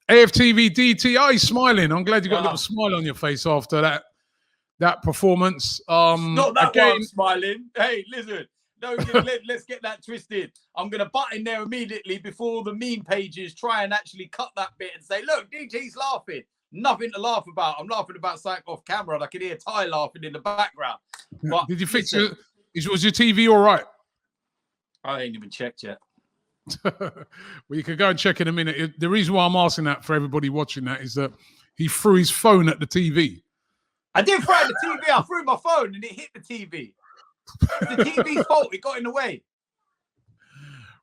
AFTV DTI smiling. I'm glad you got a little smile on your face after that performance. Not that again, one smiling. Hey, listen. No, let's get that twisted. I'm going to butt in there immediately before the meme pages try and actually cut that bit and say, look, DT's laughing. Nothing to laugh about. I'm laughing about something off camera and I can hear Ty laughing in the background. But did you fix it? Was your TV all right? I ain't even checked yet. Well, you can go and check in a minute. The reason why I'm asking that for everybody watching that is that he threw his phone at the TV. I didn't throw it at the TV. I threw my phone and it hit the TV. It's the TV's fault. It got in the way.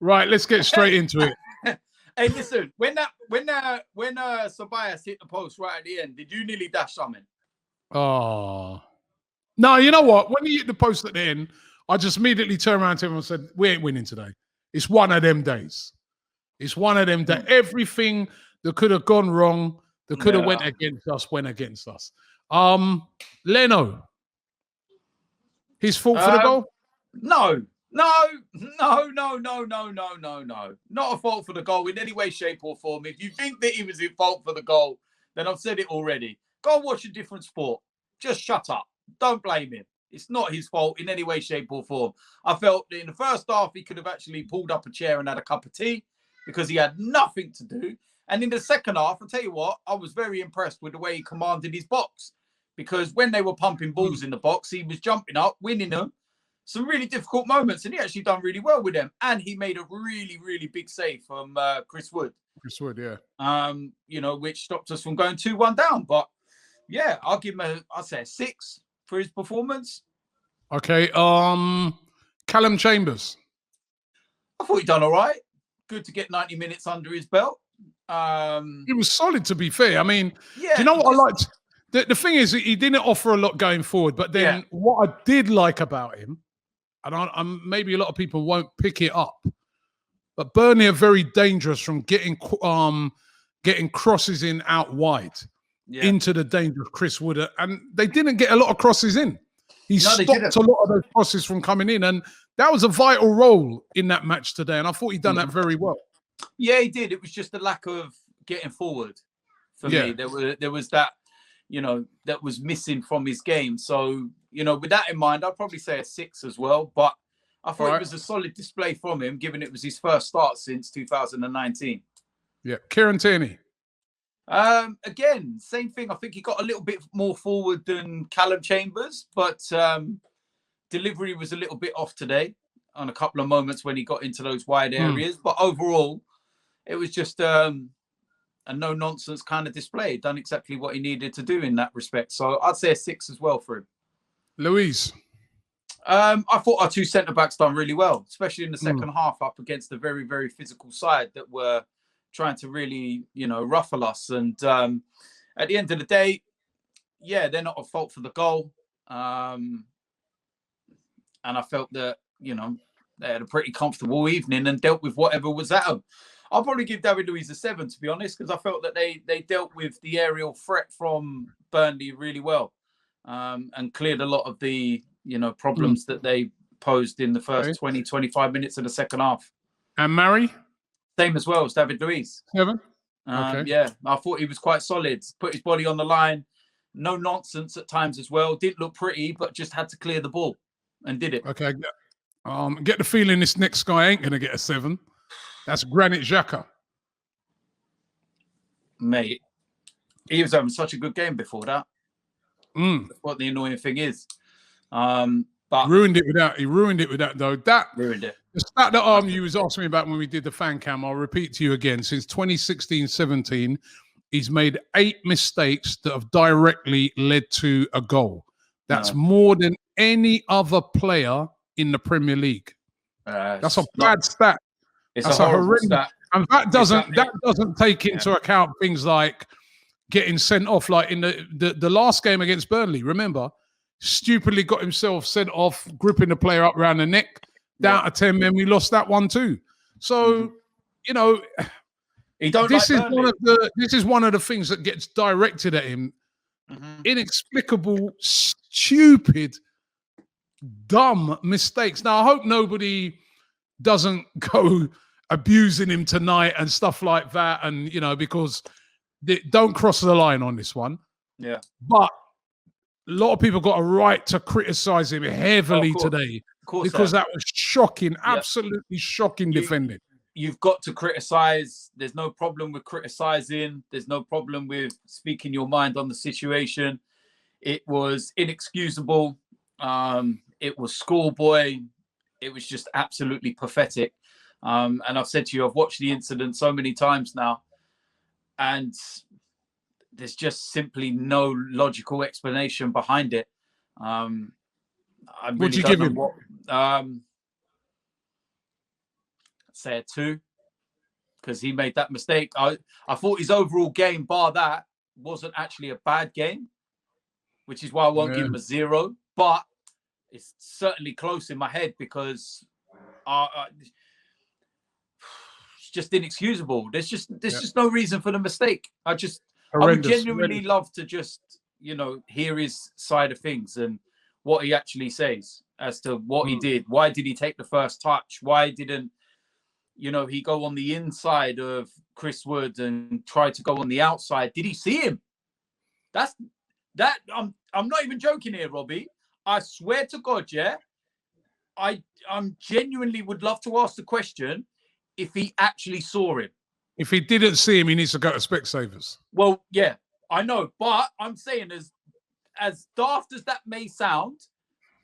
Right, let's get straight into it. Hey, listen. When Sabias hit the post right at the end, did you nearly dash something? Oh no! You know what? When he hit the post at the end, I just immediately turned around to him and said, "We ain't winning today. It's one of them days. It's one of them days. Everything that could have gone wrong, that could have went against us, went against us." Leno. His fault for the goal? No. Not a fault for the goal in any way, shape, or form. If you think that he was in fault for the goal, then I've said it already. Go and watch a different sport. Just shut up. Don't blame him. It's not his fault in any way, shape, or form. I felt that in the first half, he could have actually pulled up a chair and had a cup of tea because he had nothing to do. And in the second half, I'll tell you what, I was very impressed with the way he commanded his box. Because when they were pumping balls in the box, he was jumping up, winning them. Some really difficult moments, and he actually done really well with them. And he made a really, really big save from Chris Wood. Chris Wood, yeah. Which stopped us from going 2-1 down. But yeah, I'll give him I'll say a 6 for his performance. Okay. Callum Chambers. I thought he done all right. Good to get 90 minutes under his belt. He was solid, to be fair. I mean, do you know what I liked? The thing is, he didn't offer a lot going forward, but then what I did like about him, and maybe a lot of people won't pick it up, but Burnley are very dangerous from getting crosses in out wide into the danger of Chris Wood, and they didn't get a lot of crosses in. He stopped a lot of those crosses from coming in, and that was a vital role in that match today, and I thought he'd done that very well. Yeah, he did. It was just the lack of getting forward for me. There was that. That was missing from his game. So, with that in mind, I'd probably say a 6 as well. But I thought it was a solid display from him, given it was his first start since 2019. Yeah. Kieran Tierney. Again, same thing. I think he got a little bit more forward than Callum Chambers, but delivery was a little bit off today on a couple of moments when he got into those wide areas. But overall, it was just... a no-nonsense kind of display. Done exactly what he needed to do in that respect. So I'd say a 6 as well for him. Louise. I thought our two centre-backs done really well, especially in the second half up against a very, very physical side that were trying to really, ruffle us. And at the end of the day, they're not at fault for the goal. And I felt that, they had a pretty comfortable evening and dealt with whatever was at them. I'll probably give David Luiz a 7, to be honest, because I felt that they dealt with the aerial threat from Burnley really well and cleared a lot of the, problems that they posed in the first 20, 25 minutes of the second half. And Murray? Same as well as David Luiz. 7? Yeah, I thought he was quite solid. Put his body on the line. No nonsense at times as well. Didn't look pretty, but just had to clear the ball and did it. Okay. Get the feeling this next guy ain't going to get a 7. That's Granit Xhaka. Mate, he was having such a good game before that. That's what the annoying thing is. But he ruined it with that though. That ruined it. The stat that you was asking me about when we did the fan cam, I'll repeat to you again. Since 2016-17, he's made 8 mistakes that have directly led to a goal. That's more than any other player in the Premier League. That's a bad stat. It's a horrendous stat. And that doesn't take into account things like getting sent off. Like in the last game against Burnley, remember, stupidly got himself sent off, gripping the player up around the neck. Down to 10 men, we lost that one too. So, this is one of the things that gets directed at him. Inexplicable, stupid, dumb mistakes. Now, I hope nobody doesn't go abusing him tonight and stuff like that. And, because don't cross the line on this one. Yeah. But a lot of people got a right to criticize him heavily today because that was shocking, absolutely shocking defending. You've got to criticize. There's no problem with criticizing. There's no problem with speaking your mind on the situation. It was inexcusable. It was schoolboy. It was just absolutely pathetic. And I've said to you, I've watched the incident so many times now, and there's just simply no logical explanation behind it. I really What'd you give him? Say a 2, because he made that mistake. I thought his overall game, bar that, wasn't actually a bad game, which is why I won't give him a 0. But it's certainly close in my head because it's just inexcusable. There's just no reason for the mistake. I would genuinely love to just, hear his side of things and what he actually says as to what he did. Why did he take the first touch? Why didn't, he go on the inside of Chris Wood and try to go on the outside? Did he see him? I'm not even joking here, Robbie. I swear to God, yeah. I'm genuinely would love to ask the question if he actually saw him. If he didn't see him, he needs to go to Specsavers. Well, yeah, I know, but I'm saying as daft as that may sound,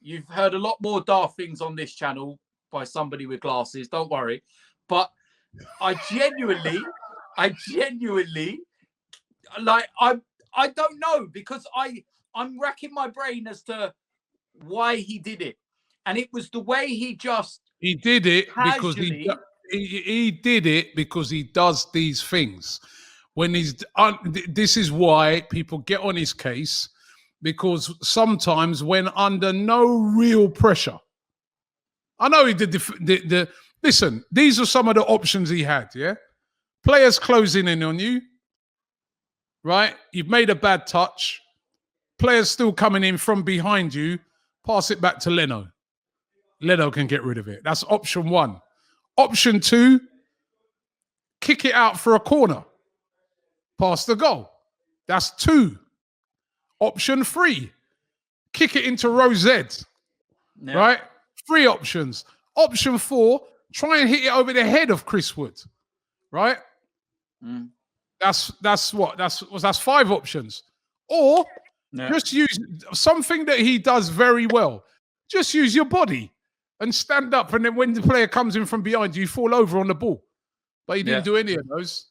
you've heard a lot more daft things on this channel by somebody with glasses. Don't worry, but I genuinely, like, I don't know, because I'm racking my brain as to why he did it, and it was the way he did it because he did it because he does these things. When this is why people get on his case, because sometimes when under no real pressure, I know he did listen, these are some of the options he had, yeah? Players closing in on you, right? You've made a bad touch. Players still coming in from behind you. Pass it back to Leno. Leno can get rid of it. That's option 1. Option 2, kick it out for a corner. Pass the goal. That's 2. Option 3, kick it into row Z. Yeah. Right? 3 options. Option 4, try and hit it over the head of Chris Wood. Right? Mm. That's 5 options. Or just use something that he does very well. Just use your body and stand up, and then when the player comes in from behind you, fall over on the ball. But he didn't do any of those.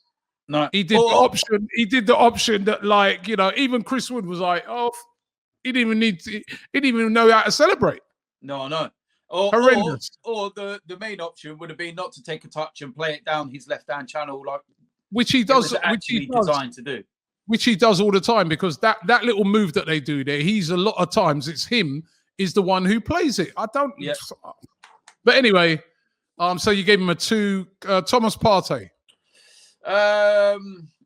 No, he did the option. He did the option that, like, even Chris Wood was like, "Oh, he didn't even know how to celebrate." No. Horrendous. Or the main option would have been not to take a touch and play it down his left-hand channel, like which he does. Designed to do. Which he does all the time, because that little move that they do there, he's a lot of times it's him is the one who plays it. I don't. Yeah. But anyway, so you gave him a 2. Thomas Partey.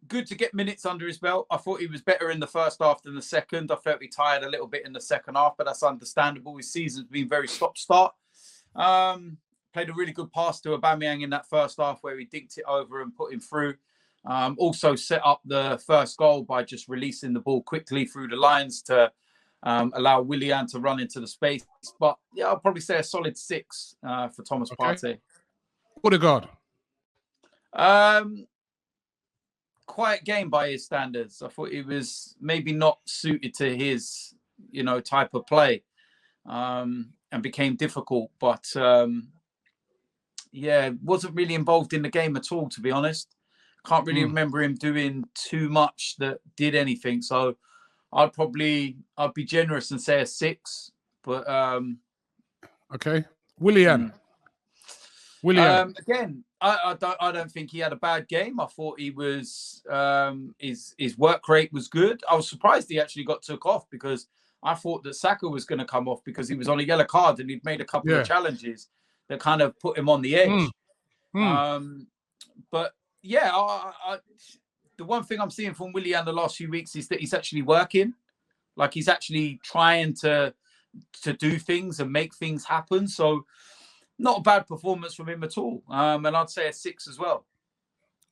Good to get minutes under his belt. I thought he was better in the first half than the second. I felt he tired a little bit in the second half, but that's understandable. His season's been very stop-start. Played a really good pass to Aubameyang in that first half where he dinked it over and put him through. Also set up the first goal by just releasing the ball quickly through the lines to allow Willian to run into the space. But yeah, I'll probably say a solid 6 for Thomas Partey. Odegaard. Quiet game by his standards. I thought he was maybe not suited to his, type of play, and became difficult. But wasn't really involved in the game at all, to be honest. Can't really remember him doing too much that did anything. So I'd be generous and say a 6. But okay, Willian. Again, I don't think he had a bad game. I thought he was his work rate was good. I was surprised he actually got took off, because I thought that Saka was going to come off because he was on a yellow card and he'd made a couple of challenges that kind of put him on the edge. But yeah, the one thing I'm seeing from Willian the last few weeks is that he's actually working. Like, he's actually trying to do things and make things happen. So not a bad performance from him at all. And I'd say a 6 as well.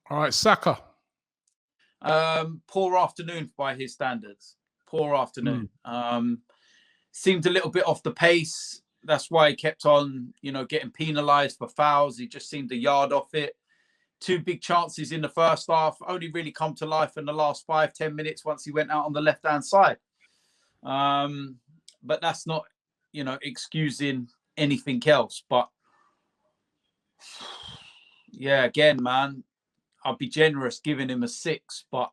All right, Saka. Poor afternoon by his standards. Poor afternoon. Seemed a little bit off the pace. That's why he kept on, getting penalised for fouls. He just seemed a yard off it. 2 big chances in the first half, only really come to life in the last 5-10 minutes once he went out on the left-hand side. But that's not, excusing anything else. But yeah, again, man, I'd be generous giving him a 6, but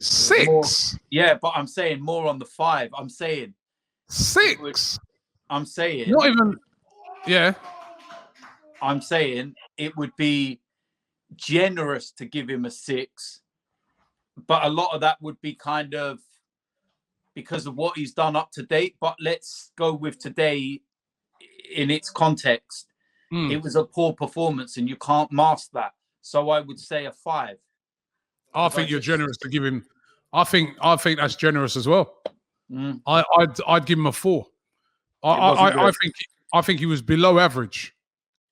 6. But I'm saying more on the 5. I'm saying 6. I'm saying not even. Yeah. I'm saying it would be generous to give him a 6, but a lot of that would be kind of because of what he's done up to date. But let's go with today in its context. It was a poor performance, and you can't mask that. So I would say a 5. I think you're generous to give him. I think that's generous as well. I'd give him a 4. I think he was below average.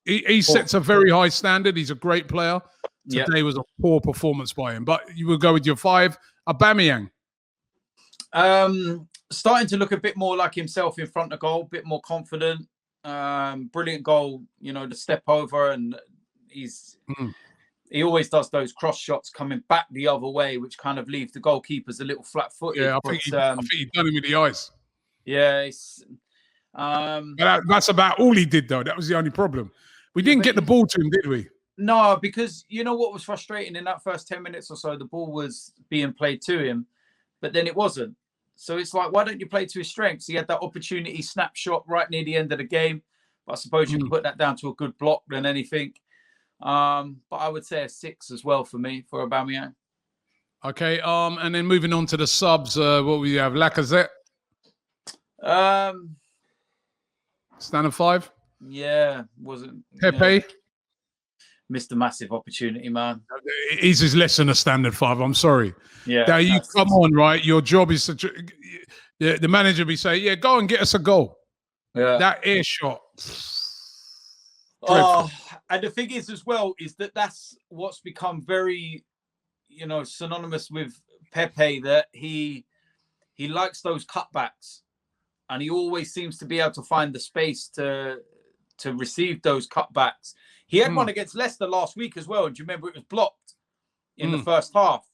He sets a very high standard. He's a great player. Today was a poor performance by him. But you will go with your 5. Aubameyang. Starting to look a bit more like himself in front of goal, a bit more confident. Brilliant goal, the step over, and he always does those cross shots coming back the other way, which kind of leave the goalkeepers a little flat-footed. Yeah, I think he done him with the eyes. Yeah, but that's about all he did, though. That was the only problem. We didn't get the ball to him, did we? No, because you know what was frustrating in that first 10 minutes or so? The ball was being played to him, but then it wasn't. So it's like, why don't you play to his strengths? He had that opportunity snapshot right near the end of the game. But I suppose you can put that down to a good block than anything. But I would say a 6 as well for me, for Aubameyang. Okay, and then moving on to the subs, what we have? Lacazette? Standard 5? Yeah, wasn't. Pepe? Missed a massive opportunity, man. He's less than a standard 5. I'm sorry. Yeah. Now you come on, right? Your job is to. The manager be saying, "Yeah, go and get us a goal." Yeah. That air shot. Oh, and the thing is, as well, is that's what's become very, synonymous with Pepe. That he likes those cutbacks, and he always seems to be able to find the space to receive those cutbacks. He had one against Leicester last week as well. And do you remember it was blocked in the first half?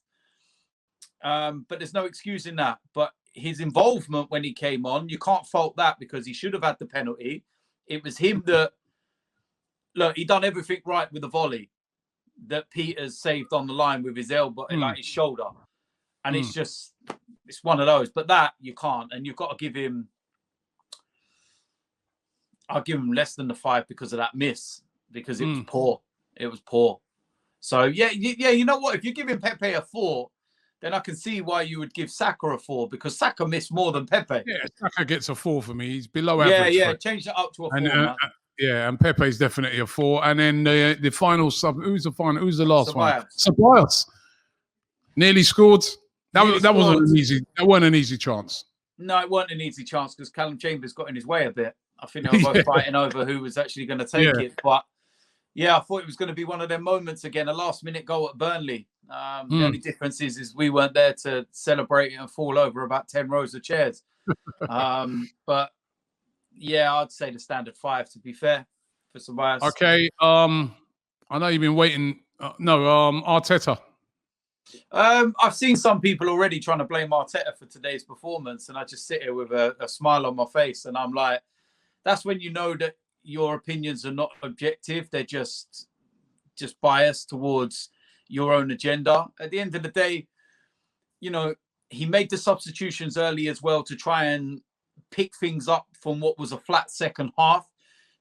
But there's no excuse in that. But his involvement when he came on, you can't fault that because he should have had the penalty. It was him that, look, he done everything right with the volley that Peters saved on the line with his elbow, like his shoulder. And it's one of those. But that you can't. And you've got to give him, I'll give him less than the 5 because of that miss. Because it was poor. It was poor. So, yeah, you know what? If you're giving Pepe a 4, then I can see why you would give Saka a 4, because Saka missed more than Pepe. Yeah, Saka gets a 4 for me. He's below average. Yeah, change it up to a 4, man. Yeah, and Pepe's definitely a 4. And then the final sub, who's the last one? Ceballos. Nearly scored. That wasn't an easy chance. No, it wasn't an easy chance because Callum Chambers got in his way a bit. I think they were both fighting over who was actually going to take it. But yeah, I thought it was going to be one of them moments again, a last-minute goal at Burnley. The only difference is we weren't there to celebrate it and fall over about 10 rows of chairs. But yeah, I'd say the standard 5, to be fair, for Ceballos. Okay, I know you've been waiting. Arteta. I've seen some people already trying to blame Arteta for today's performance, and I just sit here with a smile on my face, and I'm like, that's when you know that your opinions are not objective. They're just biased towards your own agenda. At the end of the day, he made the substitutions early as well to try and pick things up from what was a flat second half.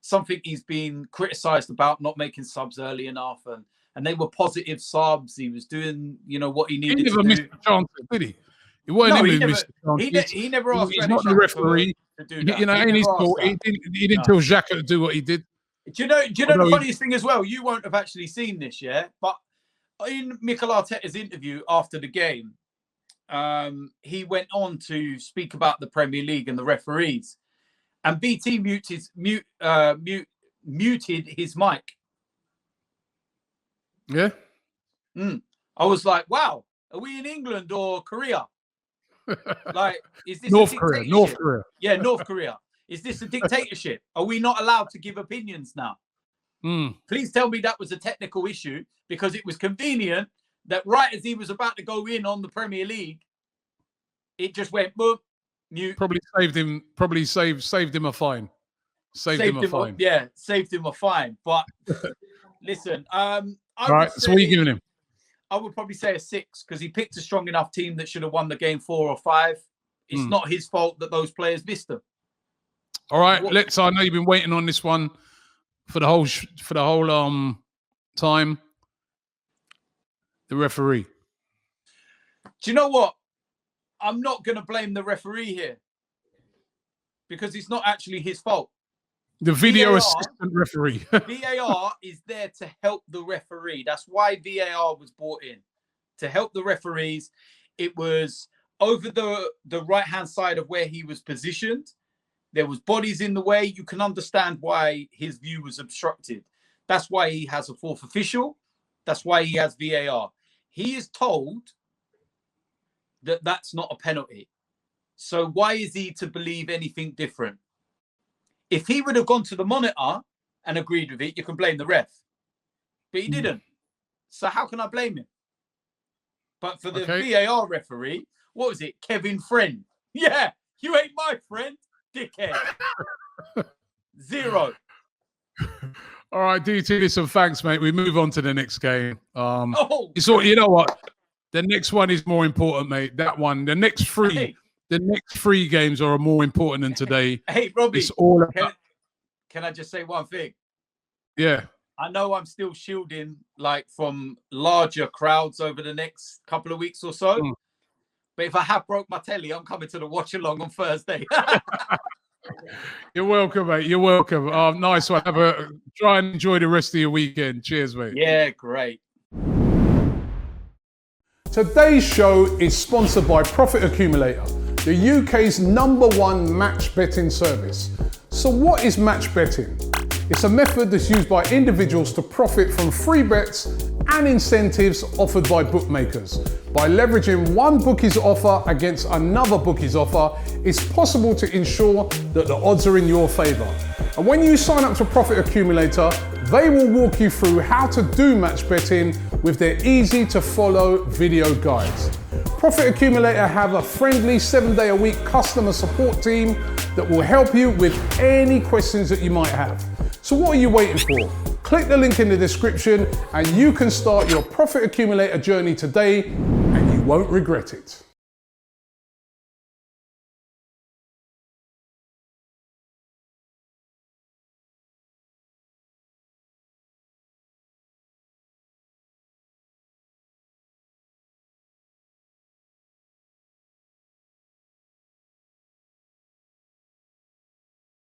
Something he's been criticised about, not making subs early enough. And they were positive subs. He was doing, what he needed to do. He never missed a chance, did he? It wasn't him who missed the chance. He never asked. He's not the referee. To do that. In his court, he didn't tell Xhaka to do what he did. Do you know the funniest thing as well? You won't have actually seen this, yeah? But in Mikel Arteta's interview after the game, he went on to speak about the Premier League and the referees. And BT muted his mic. Yeah. I was like, wow, Are we in England or Korea? Like, is this North a Korea? dictatorship? North Korea. Yeah, North Korea. Is this a dictatorship? Are we not allowed to give opinions now? Please tell me that was a technical issue, because it was convenient that right as he was about to go in on the Premier League, it just went boom, mute. Probably saved him. Probably saved him a fine. Saved him a fine. Yeah, saved him a fine. But listen, All right. So what are you giving him? I would probably say a 6, because he picked a strong enough team that should have won the game 4 or 5. It's not his fault that those players missed them. All right. I know you've been waiting on this one for the whole time. The referee. Do you know what? I'm not going to blame the referee here, because it's not actually his fault. The video assistant referee. VAR is there to help the referee. That's why VAR was brought in, to help the referees. It was over the right-hand side of where he was positioned. There was bodies in the way. You can understand why his view was obstructed. That's why he has a 4th official. That's why he has VAR. He is told that that's not a penalty. So why is he to believe anything different? If he would have gone to the monitor and agreed with it, you can blame the ref. But he didn't. So how can I blame him? But for the VAR referee, what was it? Kevin Friend. Yeah, you ain't my friend, dickhead. 0. All right, DT, listen, thanks, mate. We move on to the next game. You know what? The next one is more important, mate. That one. The next 3 games are more important than today. Hey, Robbie, it's all about... can I just say one thing? Yeah. I know I'm still shielding from larger crowds over the next couple of weeks or so. But if I have broke my telly, I'm coming to the watch along on Thursday. You're welcome, mate. You're welcome. Nice one. Try and enjoy the rest of your weekend. Cheers, mate. Yeah, great. Today's show is sponsored by Profit Accumulator, the UK's #1 match betting service. So what is match betting? It's a method that's used by individuals to profit from free bets and incentives offered by bookmakers. By leveraging one bookie's offer against another bookie's offer, it's possible to ensure that the odds are in your favour. And when you sign up to Profit Accumulator, they will walk you through how to do match betting with their easy to follow video guides. Profit Accumulator have a friendly 7-day-a-week customer support team that will help you with any questions that you might have. So what are you waiting for? Click the link in the description and you can start your Profit Accumulator journey today and you won't regret it.